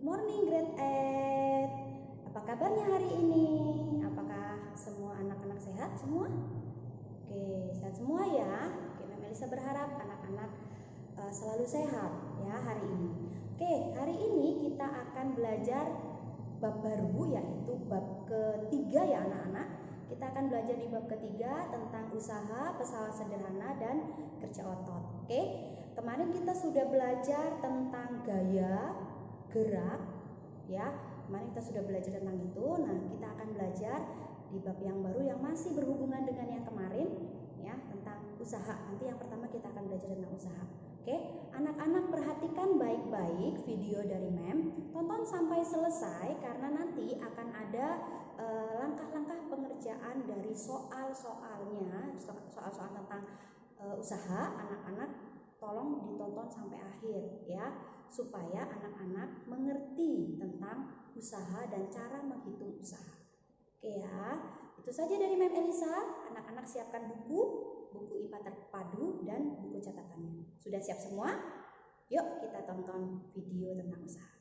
Good morning grade 8. Apa kabarnya hari ini? Apakah semua anak-anak sehat semua? Oke, sehat semua ya. Oke, Mem Elisa berharap anak-anak selalu sehat ya hari ini. Oke, hari ini kita akan belajar bab baru, yaitu bab ketiga ya anak-anak. Kita akan belajar di bab ketiga tentang usaha, pesawat sederhana, dan kerja otot. Oke, kemarin kita sudah belajar tentang gaya, gerak ya. Kemarin kita sudah belajar tentang itu. Nah, kita akan belajar di bab yang baru yang masih berhubungan dengan yang kemarin ya, tentang usaha. Nanti yang pertama kita akan belajar tentang usaha. Oke, anak-anak perhatikan baik-baik video dari Mem. Tonton sampai selesai karena nanti akan ada langkah-langkah pengerjaan dari soal-soalnya, soal-soal tentang usaha. Anak-anak tolong ditonton sampai akhir ya, supaya anak-anak mengerti tentang usaha dan cara menghitung usaha. Oke ya, itu saja dari Mem Elisa. Anak-anak siapkan buku IPA terpadu dan buku catatannya. Sudah siap semua? Yuk kita tonton video tentang usaha.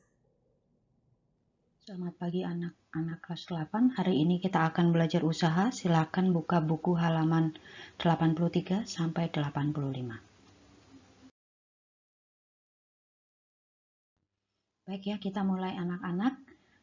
Selamat pagi anak-anak kelas 8. Hari ini kita akan belajar usaha. Silakan buka buku halaman 83 sampai 85. Baik ya, kita mulai anak-anak.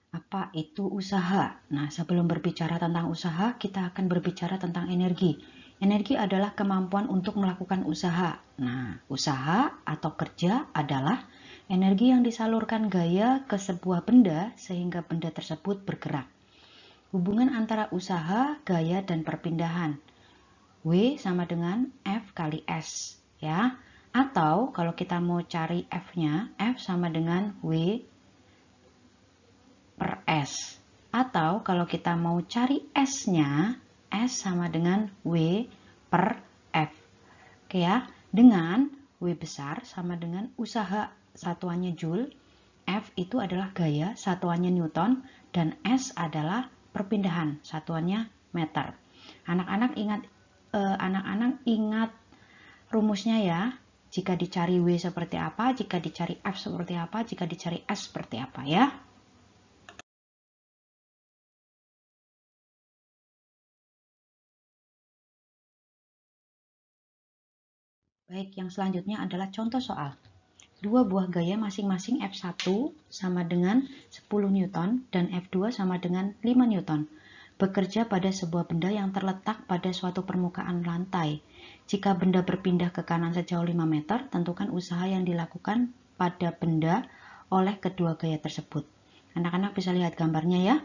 Apa itu usaha? Nah, sebelum berbicara tentang usaha, kita akan berbicara tentang energi. Energi adalah kemampuan untuk melakukan usaha. Nah, usaha atau kerja adalah energi yang disalurkan gaya ke sebuah benda sehingga benda tersebut bergerak. Hubungan antara usaha, gaya, dan perpindahan. W sama dengan F kali S. Ya. Atau kalau kita mau cari F-nya, F sama dengan W per S. Atau kalau kita mau cari S-nya, S sama dengan W per F. Oke ya, dengan W besar sama dengan usaha, satuannya Joule, F itu adalah gaya, satuannya Newton, dan S adalah perpindahan, satuannya meter. Anak-anak ingat rumusnya ya. Jika dicari W seperti apa, jika dicari F seperti apa, jika dicari S seperti apa ya. Baik, yang selanjutnya adalah contoh soal. Dua buah gaya masing-masing F1 sama dengan 10 Newton dan F2 sama dengan 5 Newton. Bekerja pada sebuah benda yang terletak pada suatu permukaan lantai. Jika benda berpindah ke kanan sejauh 5 meter, tentukan usaha yang dilakukan pada benda oleh kedua gaya tersebut. Anak-anak bisa lihat gambarnya ya.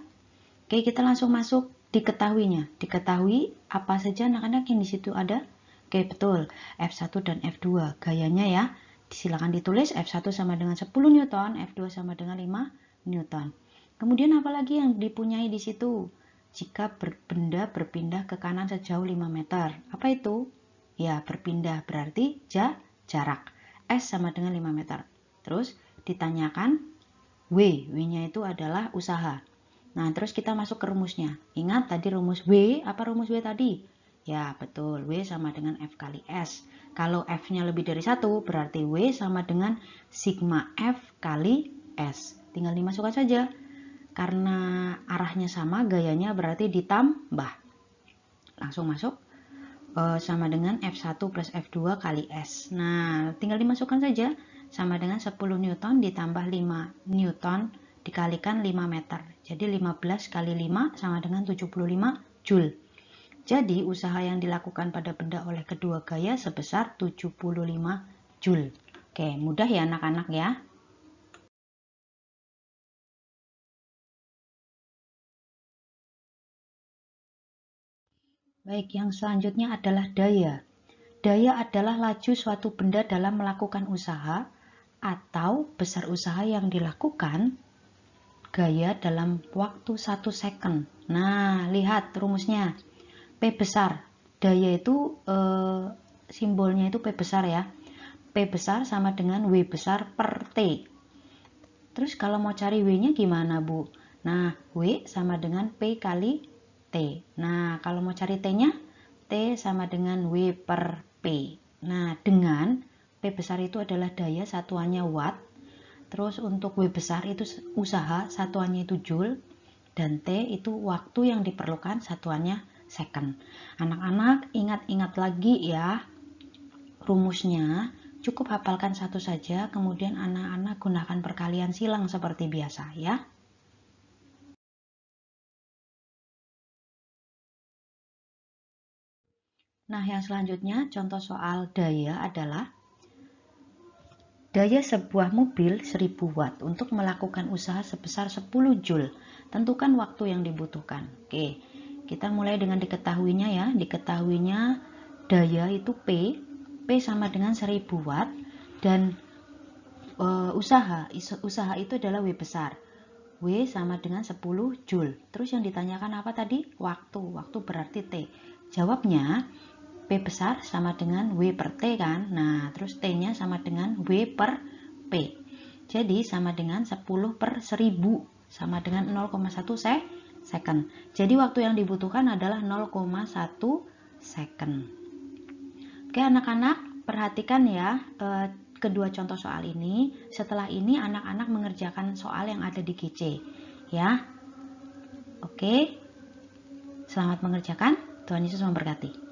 Oke, kita langsung masuk diketahuinya. Diketahui apa saja anak-anak yang di situ ada? Oke, betul. F1 dan F2. Gayanya ya. Silakan ditulis F1 sama dengan 10 Newton, F2 sama dengan 5 Newton. Kemudian apalagi yang dipunyai di situ? Jika benda berpindah ke kanan sejauh 5 meter. Apa itu? Ya, berpindah berarti jarak. S sama dengan 5 meter. Terus ditanyakan W-nya itu adalah usaha. Nah, terus kita masuk ke rumusnya. Ingat tadi rumus W, apa rumus W tadi? Ya, betul. W sama dengan F kali S. Kalau F-nya lebih dari 1, berarti W sama dengan sigma F kali S. Tinggal dimasukkan saja. Karena arahnya sama, gayanya berarti ditambah. Langsung masuk. Sama dengan F1 plus F2 kali S. Nah, tinggal dimasukkan saja. Sama dengan 10 Newton ditambah 5 Newton dikalikan 5 meter. Jadi 15 kali 5 sama dengan 75 Joule. Jadi usaha yang dilakukan pada benda oleh kedua gaya sebesar 75 Joule. Oke, mudah ya anak-anak ya. Baik, yang selanjutnya adalah daya. Daya adalah laju suatu benda dalam melakukan usaha atau besar usaha yang dilakukan gaya dalam waktu 1 second. Nah, lihat rumusnya. P besar. Daya itu simbolnya itu P besar ya. P besar sama dengan W besar per T. Terus kalau mau cari W-nya gimana, Bu? Nah, W sama dengan P kali T. Nah, kalau mau cari T-nya, T sama dengan W per P. Nah, dengan P besar itu adalah daya, satuannya watt. Terus untuk W besar itu usaha, satuannya itu joule, dan T itu waktu yang diperlukan, satuannya second. Anak-anak ingat-ingat lagi ya rumusnya, cukup hafalkan satu saja, kemudian anak-anak gunakan perkalian silang seperti biasa ya. Nah, yang selanjutnya contoh soal daya adalah daya sebuah mobil 1000 watt untuk melakukan usaha sebesar 10 joule. Tentukan waktu yang dibutuhkan. Oke, kita mulai dengan diketahuinya ya. Diketahuinya daya itu P sama dengan 1000 watt dan usaha itu adalah W besar. W sama dengan 10 joule. Terus yang ditanyakan apa tadi? Waktu berarti T. Jawabnya P besar sama dengan W per T kan. Nah, terus T-nya sama dengan W per P. Jadi sama dengan 10 per 1000 sama dengan 0,1 second. Jadi waktu yang dibutuhkan adalah 0,1 second. Oke anak-anak, perhatikan ya kedua contoh soal ini. Setelah ini anak-anak mengerjakan soal yang ada di GC ya. Oke, selamat mengerjakan. Tuhan Yesus memberkati.